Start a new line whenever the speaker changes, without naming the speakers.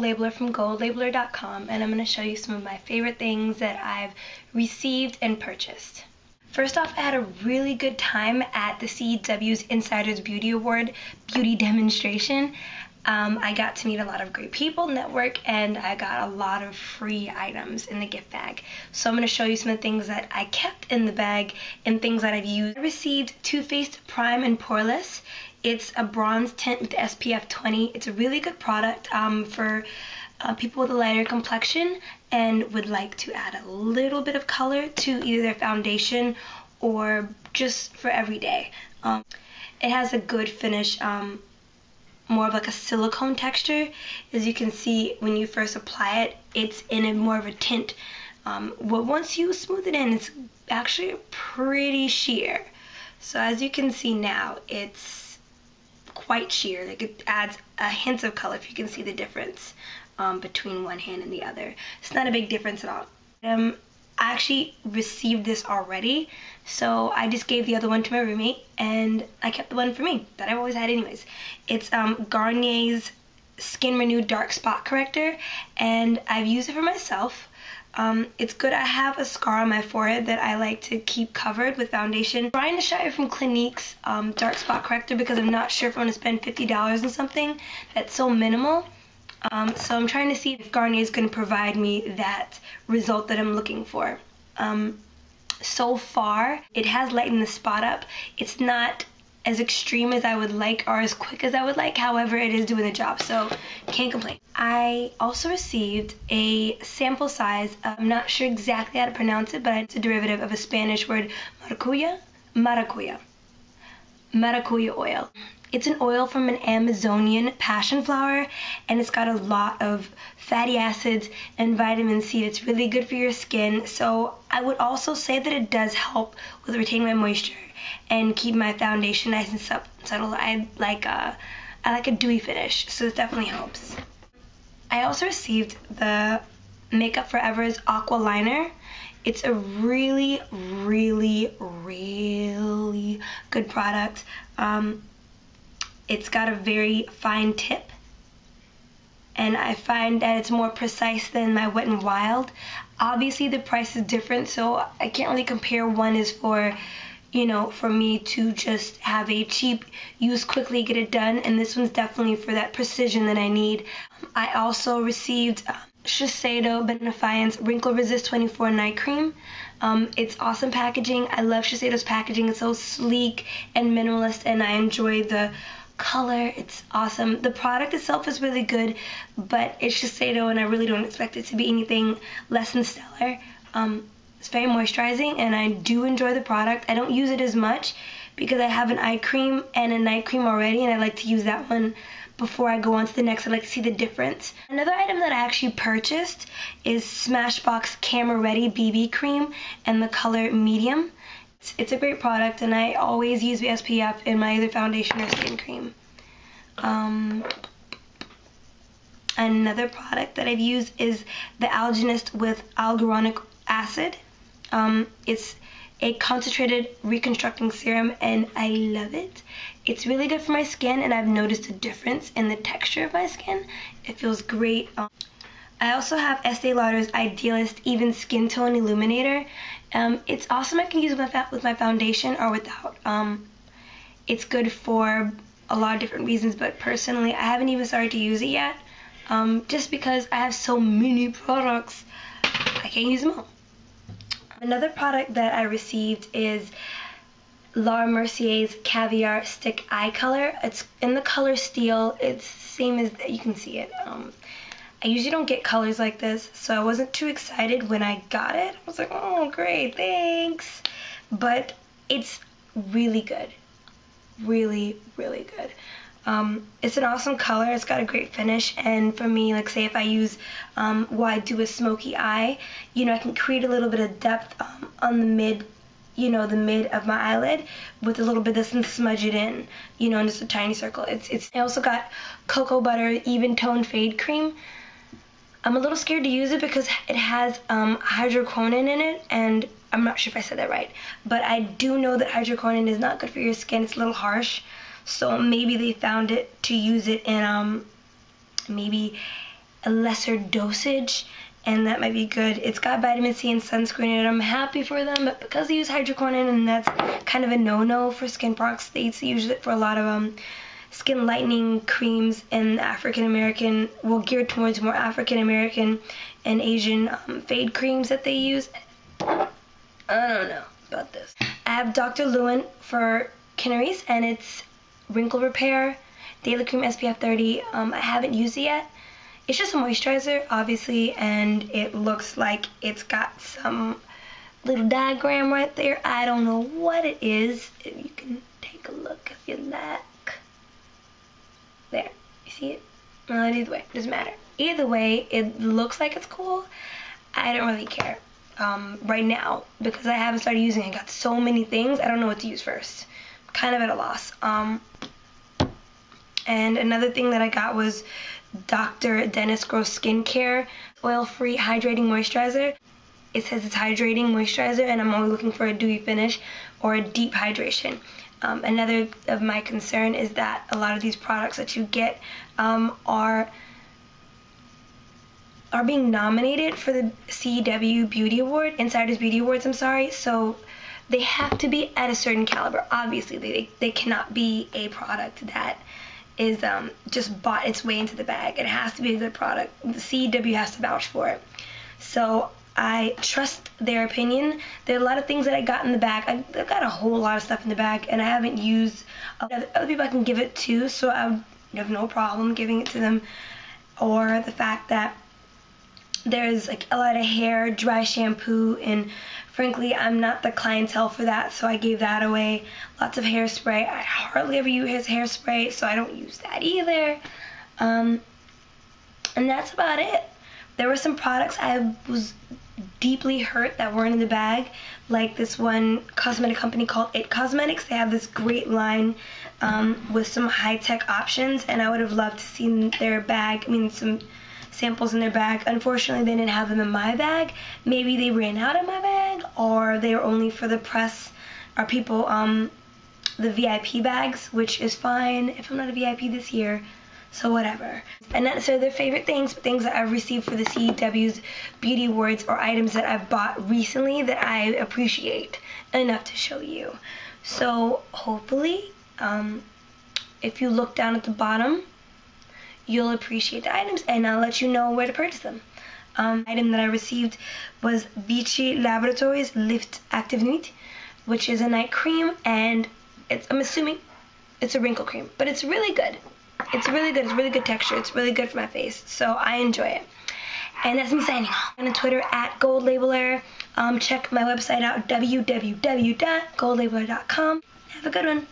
Labeler from goldlabeler.com, and I'm going to show you some of my favorite things that I've received and purchased. First off, I had a really good time at the CEW's Insiders Beauty Award beauty demonstration. I got to meet a lot of great people, network, and I got a lot of free items in the gift bag. So I'm going to show you some of the things that I kept in the bag and things that I've used. I received Too Faced Prime and Poreless. It's a bronze tint with SPF 20. It's a really good product for people with a lighter complexion and would like to add a little bit of color to either their foundation or just for every day. It has a good finish, more of like a silicone texture. As you can see, when you first apply it, it's in a more of a tint. But once you smooth it in, it's actually pretty sheer. So as you can see now, it's quite sheer. Like it adds a hint of color if you can see the difference between one hand and the other. It's not a big difference at all. I actually received this already, so I just gave the other one to my roommate, and I kept the one for me that I've always had anyways. It's Garnier's Skin Renew Dark Spot Corrector, and I've used it for myself. It's good. I have a scar on my forehead that I like to keep covered with foundation. I'm trying to shy away from Clinique's Dark Spot Corrector because I'm not sure if I want to spend $50 on something that's so minimal. So I'm trying to see if Garnier is going to provide me that result that I'm looking for. So far, it has lightened the spot up. It's not as extreme as I would like or as quick as I would like. However, it is doing the job, so can't complain. I also received a sample size. I'm not sure exactly how to pronounce it, but it's a derivative of a Spanish word, maracuja oil. It's an oil from an Amazonian passion flower, and it's got a lot of fatty acids and vitamin C. It's really good for your skin. So I would also say that it does help with retaining my moisture and keep my foundation nice and subtle. I like a dewy finish, so it definitely helps. I also received the Makeup Forever's Aqua liner. It's a really, really, really good product. It's got a very fine tip, and I find that it's more precise than my Wet n Wild. Obviously the price is different, so I can't really compare. One is for, you know, for me to just have a cheap, use quickly, get it done, and this one's definitely for that precision that I need. I also received Shiseido Benefiance Wrinkle Resist 24 Night Cream. It's awesome packaging. I love Shiseido's packaging. It's so sleek and minimalist, and I enjoy the color. It's awesome. The product itself is really good, but it's Shiseido, and I really don't expect it to be anything less than stellar. It's very moisturizing, and I do enjoy the product. I don't use it as much because I have an eye cream and a night cream already, and I like to use that one before I go on to the next. I like to see the difference. Another item that I actually purchased is Smashbox Camera Ready BB Cream and the color medium. It's a great product, and I always use the SPF in my either foundation or skin cream. Another product that I've used is the Algenist with hyaluronic acid. It's a concentrated reconstructing serum, and I love it. It's really good for my skin, and I've noticed a difference in the texture of my skin. It feels great. I also have Estee Lauder's Idealist Even Skin Tone Illuminator. It's awesome. I can use it with my foundation or without. It's good for a lot of different reasons, but personally I haven't even started to use it yet, just because I have so many products. I can't use them all. Another product that I received is Mercier's Caviar Stick Eye Color. It's in the color Steel. It's the same as, you can see it. I usually don't get colors like this, so I wasn't too excited when I got it. I was like, oh great, thanks. But it's really good. Really, really good. It's an awesome color. It's got a great finish, and for me, like say if I use, I do a smoky eye, you know, I can create a little bit of depth on the mid, you know, the mid of my eyelid with a little bit of this and smudge it in, you know, in just a tiny circle. I also got Cocoa Butter Even Tone Fade Cream. I'm a little scared to use it because it has hydroquinone in it, and I'm not sure if I said that right, but I do know that hydroquinone is not good for your skin. It's a little harsh, so maybe they found it to use it in maybe a lesser dosage, and that might be good. It's got vitamin C and sunscreen in it. I'm happy for them, but because they use hydroquinone, and that's kind of a no-no for skin products, they use it for a lot of skin lightening creams, and African American, well, geared towards more African American and Asian fade creams that they use. I don't know about this. I have Dr. Lewinn for Kinerase, and it's Wrinkle Repair Daily Cream SPF 30. I haven't used it yet. It's just a moisturizer, obviously, and it looks like it's got some little diagram right there. I don't know what it is. If you can take a look if you like. There, you see it? Well, either way, doesn't matter. Either way, it looks like it's cool. I don't really care right now because I haven't started using it. I got so many things, I don't know what to use first. I'm kind of at a loss. And another thing that I got was Dr. Dennis Gross Skincare Oil-Free Hydrating Moisturizer. It says it's hydrating moisturizer, and I'm only looking for a dewy finish or a deep hydration. Another of my concern is that a lot of these products that you get are being nominated for the CEW Beauty Award, Insiders Beauty Awards, I'm sorry, so they have to be at a certain caliber. Obviously, they cannot be a product that is just bought its way into the bag. It has to be a good product. The CEW has to vouch for it. So I trust their opinion. There are a lot of things that I got in the bag. I've got a whole lot of stuff in the bag, and I haven't used. Other people I can give it to, so I would have no problem giving it to them. Or the fact that there's like a lot of hair, dry shampoo, and frankly, I'm not the clientele for that, so I gave that away. Lots of hairspray. I hardly ever use hairspray, so I don't use that either. And that's about it. There were some products I was deeply hurt that weren't in the bag, like this one cosmetic company called It Cosmetics. They have this great line with some high-tech options, and I would have loved to see their bag, some samples in their bag. Unfortunately, they didn't have them in my bag. Maybe they ran out of my bag, or they were only for the press or people, the VIP bags, which is fine if I'm not a VIP this year, so whatever. And not necessarily their favorite things, but things that I've received for the CEW's Beauty Awards, or items that I've bought recently that I appreciate enough to show you. So hopefully, if you look down at the bottom, you'll appreciate the items, and I'll let you know where to purchase them. Item that I received was Vichy Labratories Lift Active Nuit, which is a night cream, and I'm assuming it's a wrinkle cream, but it's really good. It's really good. It's really good texture. It's really good for my face, so I enjoy it. And that's me signing off. I'm on Twitter at GoldLabeler. Check my website out, www.goldlabeler.com. Have a good one.